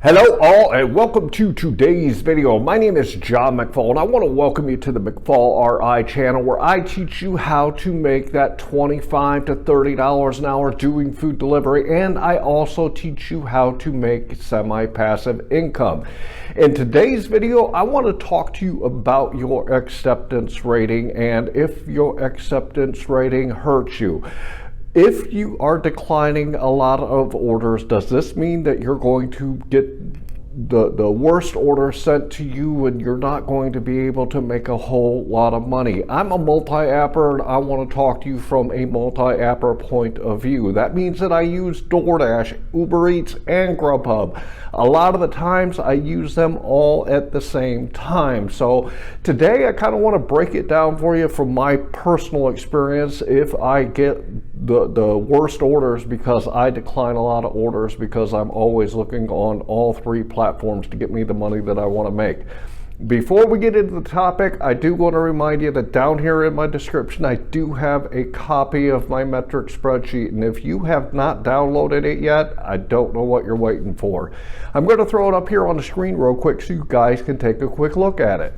Hello all and welcome to today's video. My name is John McFall and I want to welcome you to the McFallRI channel where I teach you how to make that $25 to $30 an hour doing food delivery, and I also teach you how to make semi-passive income. In today's video, I want to talk to you about your acceptance rating and if your acceptance rating hurts you. If you are declining a lot of orders, does this mean that you're going to get the worst order sent to you and you're not going to be able to make a whole lot of money? I'm a multi-apper and I want to talk to you from a multi-apper point of view. That means that I use DoorDash, Uber Eats, and GrubHub. A lot of the times I use them all at the same time. So today I kind of want to break it down for you from my personal experience if I get the worst orders, because I decline a lot of orders because I'm always looking on all three platforms to get me the money that I want to make. Before we get into the topic, I do want to remind you that down here in my description, I do have a copy of my metric spreadsheet. And if you have not downloaded it yet, I don't know what you're waiting for. I'm going to throw it up here on the screen real quick so you guys can take a quick look at it.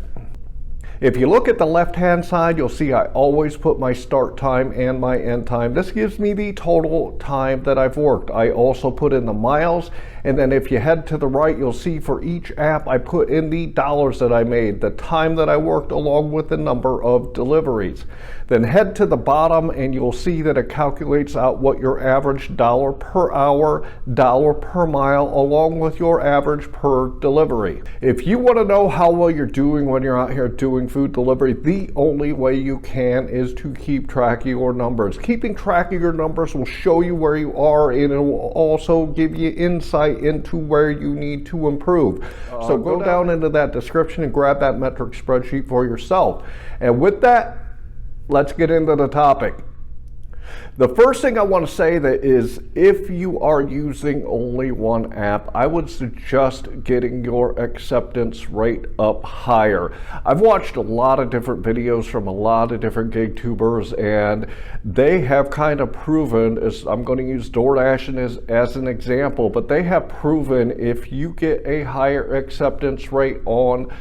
If you look at the left-hand side, you'll see I always put my start time and my end time. This gives me the total time that I've worked. I also put in the miles, and then if you head to the right, you'll see for each app, I put in the dollars that I made, the time that I worked, along with the number of deliveries. Then head to the bottom, and you'll see that it calculates out what your average dollar per hour, dollar per mile, along with your average per delivery. If you want to know how well you're doing when you're out here doing food delivery, the only way you can is to keep track of your numbers. Keeping track of your numbers will show you where you are, and it will also give you insight into where you need to improve. So go down into that description and grab that metric spreadsheet for yourself. And with that, let's get into the topic. The first thing I want to say that is, if you are using only one app, I would suggest getting your acceptance rate up higher. I've watched a lot of different videos from a lot of different gig tubers, and they have kind of proven, I'm going to use DoorDash as an example, but they have proven if you get a higher acceptance rate on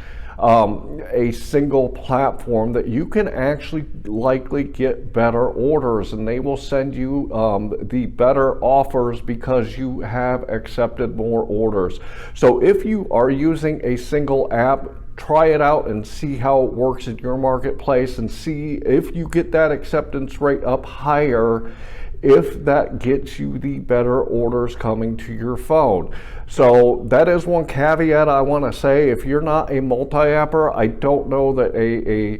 a single platform, that you can actually likely get better orders, and they will send you the better offers because you have accepted more orders. So if you are using a single app, try it out and see how it works in your marketplace and see if you get that acceptance rate up higher, if that gets you the better orders coming to your phone. So that is one caveat I want to say. If you're not a multi-apper, I don't know that a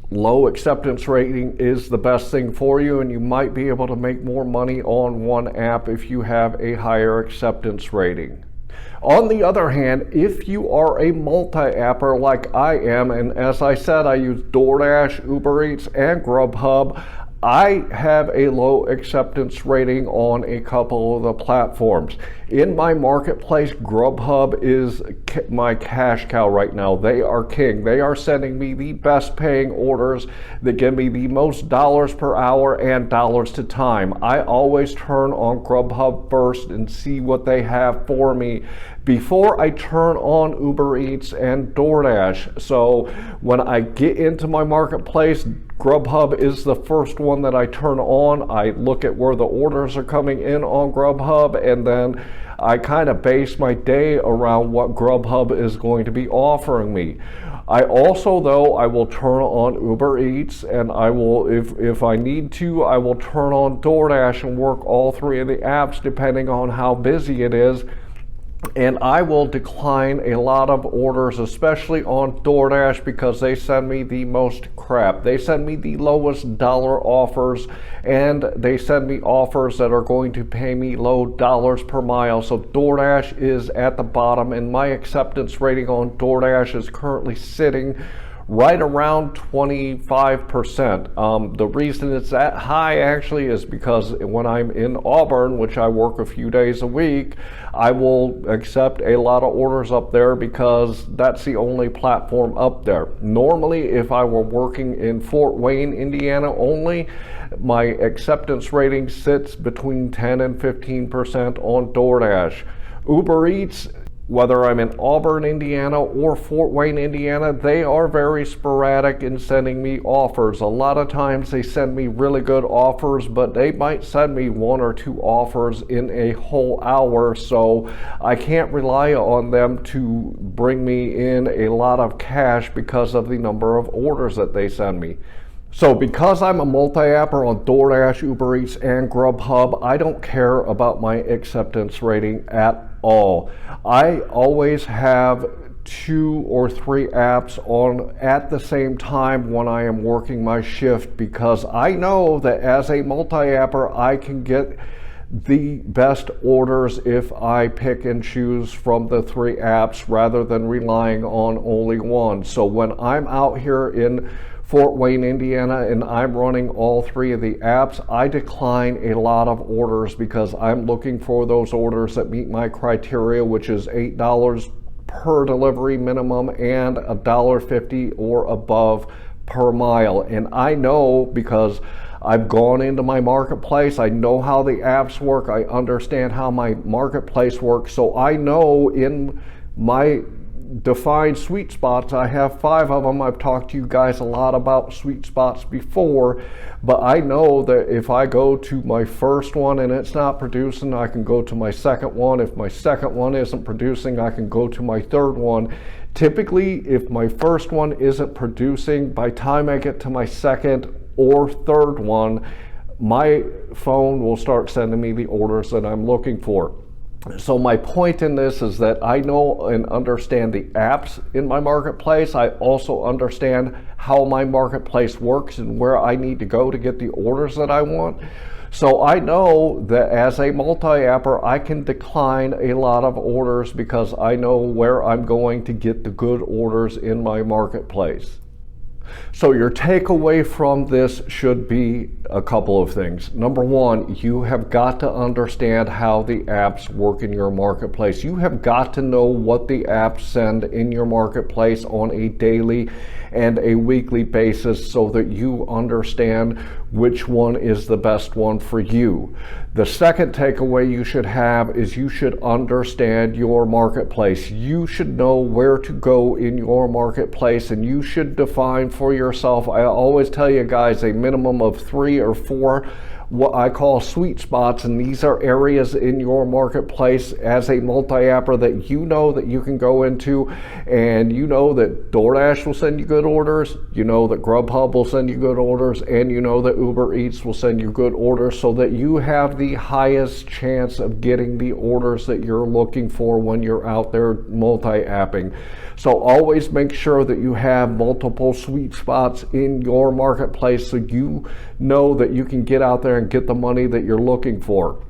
low acceptance rating is the best thing for you, and you might be able to make more money on one app if you have a higher acceptance rating. On the other hand, if you are a multi-apper like I am, and as I said, I use DoorDash, Uber Eats, and GrubHub, I have a low acceptance rating on a couple of the platforms. In my marketplace, GrubHub is my cash cow right now. They are king. They are sending me the best paying orders that give me the most dollars per hour and dollars to time. I always turn on GrubHub first and see what they have for me before I turn on Uber Eats and DoorDash. So when I get into my marketplace, GrubHub is the first one that I turn on. I look at where the orders are coming in on GrubHub, and then I kind of base my day around what GrubHub is going to be offering me. I also, though, I will turn on Uber Eats, and I will, if I need to, I will turn on DoorDash and work all three of the apps depending on how busy it is. And I will decline a lot of orders, especially on DoorDash, because they send me the most crap. They send me the lowest dollar offers, and they send me offers that are going to pay me low dollars per mile. So DoorDash is at the bottom, and my acceptance rating on DoorDash is currently sitting right around 25%. The reason it's that high actually is because when I'm in Auburn, which I work a few days a week, I will accept a lot of orders up there because that's the only platform up there. Normally, if I were working in Fort Wayne, Indiana only, my acceptance rating sits between 10 and 15% on DoorDash. Uber Eats, whether I'm in Auburn, Indiana or Fort Wayne, Indiana, they are very sporadic in sending me offers. A lot of times they send me really good offers, but they might send me 1 or 2 offers in a whole hour, so I can't rely on them to bring me in a lot of cash because of the number of orders that they send me. So because I'm a multi-apper on DoorDash, Uber Eats, and GrubHub, I don't care about my acceptance rating at all. I always have 2 or 3 apps on at the same time when I am working my shift, because I know that as a multi-apper, I can get the best orders if I pick and choose from the 3 apps rather than relying on only one. So when I'm out here in Fort Wayne, Indiana, and I'm running all 3 of the apps, I decline a lot of orders because I'm looking for those orders that meet my criteria, which is $8 per delivery minimum and $1.50 or above per mile. And I know, because I've gone into my marketplace, I know how the apps work, I understand how my marketplace works, so I know in my defined sweet spots, I have 5 of them. I've talked to you guys a lot about sweet spots before, but I know that if I go to my first one and it's not producing, I can go to my second one. If my second one isn't producing, I can go to my third one. Typically, if my first one isn't producing, by the time I get to my second or third one, my phone will start sending me the orders that I'm looking for. So my point in this is that I know and understand the apps in my marketplace. I also understand how my marketplace works and where I need to go to get the orders that I want. So I know that as a multi-apper, I can decline a lot of orders because I know where I'm going to get the good orders in my marketplace. So your takeaway from this should be a couple of things. Number one, you have got to understand how the apps work in your marketplace. You have got to know what the apps send in your marketplace on a daily and a weekly basis so that you understand which one is the best one for you. The second takeaway you should have is you should understand your marketplace. You should know where to go in your marketplace, and you should define for yourself, I always tell you guys, a minimum of 3 or 4 what I call sweet spots, and these are areas in your marketplace as a multi-apper that you know that you can go into, and you know that DoorDash will send you good orders, you know that GrubHub will send you good orders, and you know that Uber Eats will send you good orders, so that you have the highest chance of getting the orders that you're looking for when you're out there multi-apping. So always make sure that you have multiple sweet spots in your marketplace so you know that you can get out there and get the money that you're looking for.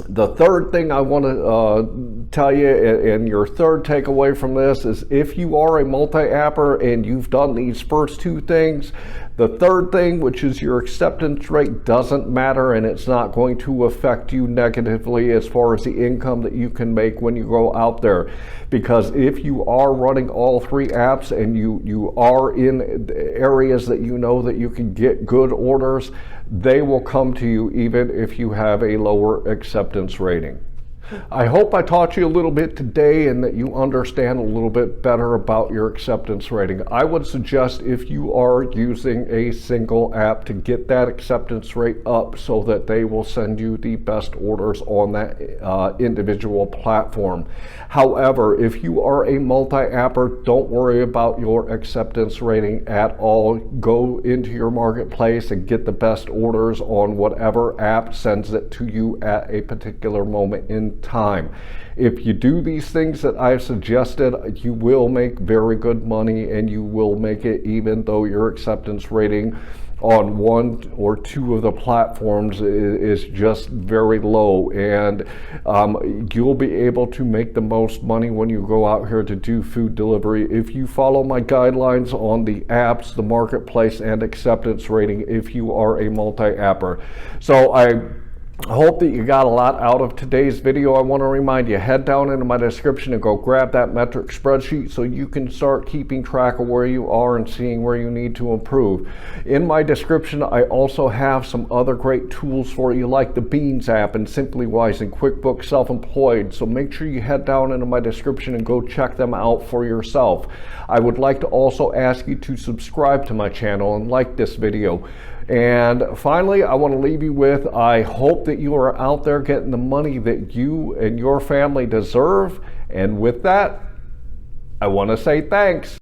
The third thing I want to tell you, and your third takeaway from this, is if you are a multi-apper and you've done these first 2 things, the third thing, which is your acceptance rate, doesn't matter, and it's not going to affect you negatively as far as the income that you can make when you go out there. Because if you are running all 3 apps and you are in areas that you know that you can get good orders, they will come to you even if you have a lower acceptance rating. I hope I taught you a little bit today and that you understand a little bit better about your acceptance rating. I would suggest, if you are using a single app, to get that acceptance rate up so that they will send you the best orders on that individual platform. However, if you are a multi-apper, don't worry about your acceptance rating at all. Go into your marketplace and get the best orders on whatever app sends it to you at a particular moment in time. If you do these things that I've suggested, you will make very good money, and you will make it even though your acceptance rating on 1 or 2 of the platforms is just very low, and you'll be able to make the most money when you go out here to do food delivery if you follow my guidelines on the apps, the marketplace, and acceptance rating if you are a multi-apper. So I I hope that you got a lot out of today's video. I want to remind you, head down into my description and go grab that metric spreadsheet so you can start keeping track of where you are and seeing where you need to improve. In my description, I also have some other great tools for you, like the Beans app and SimplyWise and QuickBooks Self-Employed. So make sure you head down into my description and go check them out for yourself. I would like to also ask you to subscribe to my channel and like this video. And finally, I want to leave you with, I hope that you are out there getting the money that you and your family deserve. And with that, I want to say thanks.